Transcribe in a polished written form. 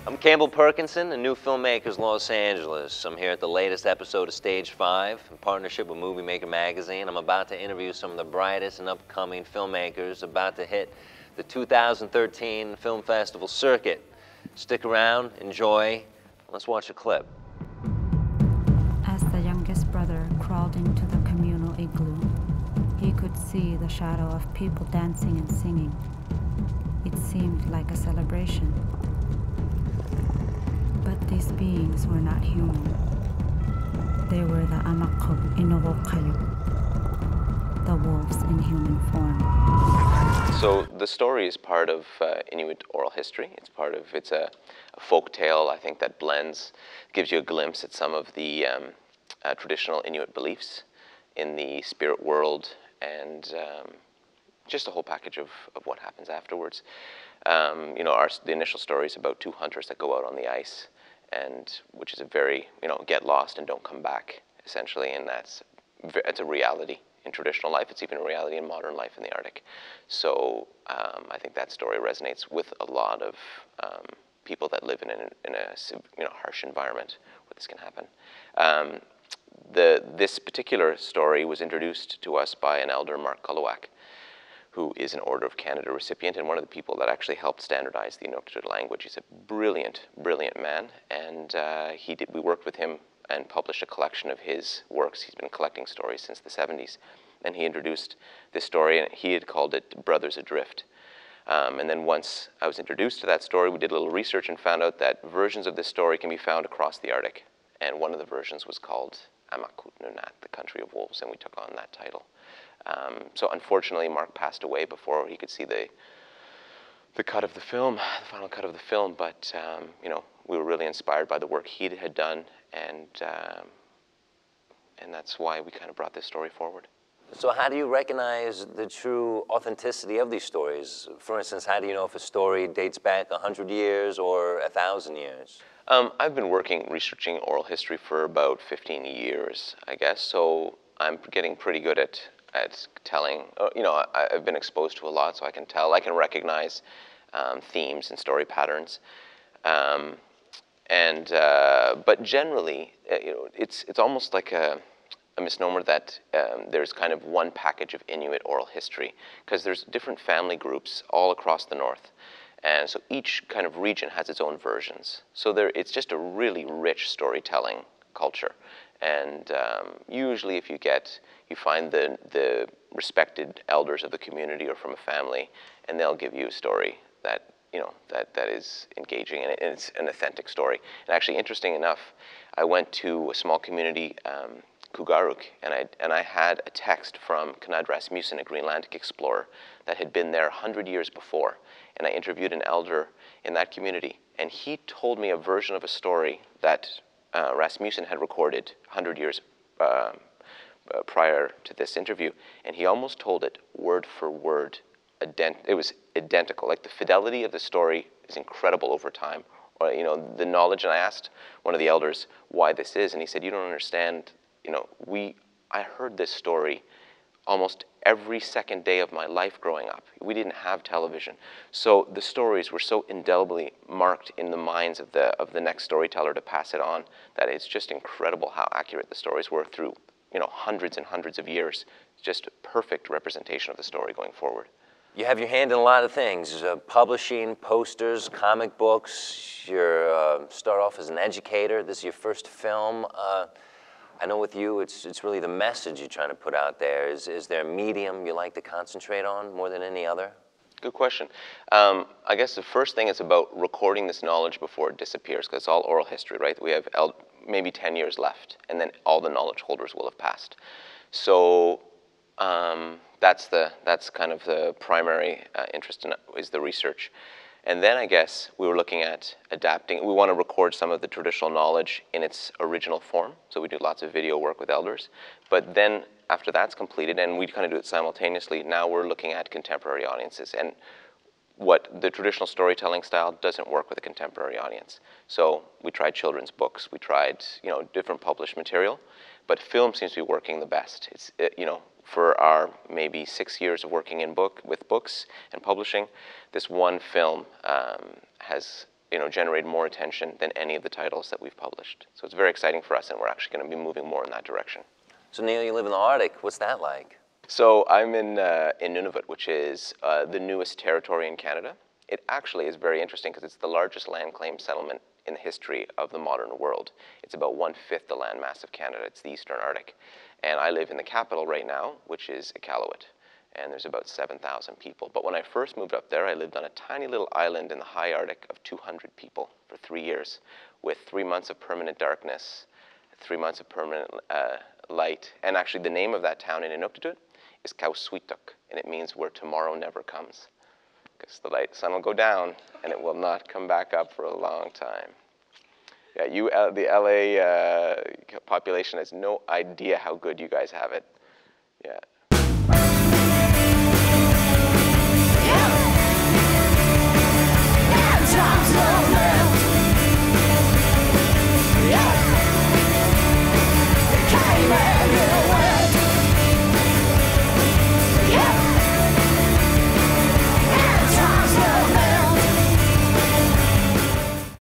I'm Campbell Perkinson, the New Filmmakers Los Angeles. I'm here at the latest episode of Stage 5 in partnership with MovieMaker magazine. I'm about to interview some of the brightest and upcoming filmmakers about to hit the 2013 Film Festival circuit. Stick around, enjoy. Let's watch a clip. As the youngest brother crawled into the communal igloo, he could see the shadow of people dancing and singing. It seemed like a celebration. But these beings were not human. They were the Amaqqut Nunaat, the wolves in human form. So the story is part of Inuit oral history. It's a folk tale, I think, that gives you a glimpse at some of the traditional Inuit beliefs in the spirit world and just a whole package of what happens afterwards. The initial story is about two hunters that go out on the ice, and which is a very, get lost and don't come back, essentially, and it's a reality in traditional life. It's even a reality in modern life in the Arctic. So I think that story resonates with a lot of people that live in a harsh environment where this can happen. This particular story was introduced to us by an elder, Mark Kulawak, who is an Order of Canada recipient and one of the people that actually helped standardize the Inuktitut language. He's a brilliant, brilliant man, and we worked with him and published a collection of his works. He's been collecting stories since the 70s, and he introduced this story, and he had called it Brothers Adrift. And then once I was introduced to that story, we did a little research and found out that versions of this story can be found across the Arctic, and one of the versions was called Amaqqut Nunaat, the Country of Wolves, and we took on that title. So unfortunately, Mark passed away before he could see the cut of the film, the final cut of the film. But we were really inspired by the work he had done, and that's why we kind of brought this story forward. So how do you recognize the true authenticity of these stories? For instance, how do you know if a story dates back 100 years or 1,000 years? I've been researching oral history for about 15 years, I guess. So I'm getting pretty good at telling. I've been exposed to a lot, so I can tell. I can recognize themes and story patterns. But generally, it's almost like a misnomer that there's kind of one package of Inuit oral history, because there's different family groups all across the north. And so each kind of region has its own versions. So it's just a really rich storytelling culture. And usually if you find the respected elders of the community or from a family, and they'll give you a story that is engaging, and it's an authentic story. And actually, interesting enough, I went to a small community, Kugaruk, and I had a text from Knud Rasmussen, a Greenlandic explorer that had been there 100 years before. And I interviewed an elder in that community, and he told me a version of a story that Rasmussen had recorded 100 years prior to this interview, and he almost told it word for word. It was identical. Like, the fidelity of the story is incredible over time. Or, the knowledge. And I asked one of the elders why this is, and he said, "You don't understand. I heard this story almost every second day of my life growing up. We didn't have television, so the stories were so indelibly marked in the minds of the next storyteller to pass it on, that it's just incredible how accurate the stories were through hundreds and hundreds of years. It's just a perfect representation of the story going forward." You have your hand in a lot of things, publishing, posters, comic books. You start off as an educator. This is your first film. I know with you, it's really the message you're trying to put out there. Is there a medium you like to concentrate on more than any other? Good question. I guess the first thing is about recording this knowledge before it disappears, because it's all oral history, right? We have maybe 10 years left, and then all the knowledge holders will have passed. So that's kind of the primary interest is the research. And then I guess we were looking at adapting. We want to record some of the traditional knowledge in its original form. So we do lots of video work with elders. But then after that's completed, and we kind of do it simultaneously, now we're looking at contemporary audiences. And what the traditional storytelling style doesn't work with a contemporary audience. So we tried children's books. We tried, different published material. But film seems to be working the best. It's, for our maybe 6 years of working with books and publishing, this one film has generated more attention than any of the titles that we've published. So it's very exciting for us, and we're actually going to be moving more in that direction. So Neil, you live in the Arctic. What's that like? So I'm in Nunavut, which is the newest territory in Canada. It actually is very interesting because it's the largest land claim settlement in the history of the modern world. It's about 1/5 the landmass of Canada. It's the Eastern Arctic. And I live in the capital right now, which is Iqaluit. And there's about 7,000 people. But when I first moved up there, I lived on a tiny little island in the high Arctic of 200 people for 3 years, with 3 months of permanent darkness, 3 months of permanent light. And actually the name of that town in Inuktitut is Kauswituk, and it means where tomorrow never comes. Because the sun will go down, and it will not come back up for a long time. Yeah, the LA population has no idea how good you guys have it. Yeah.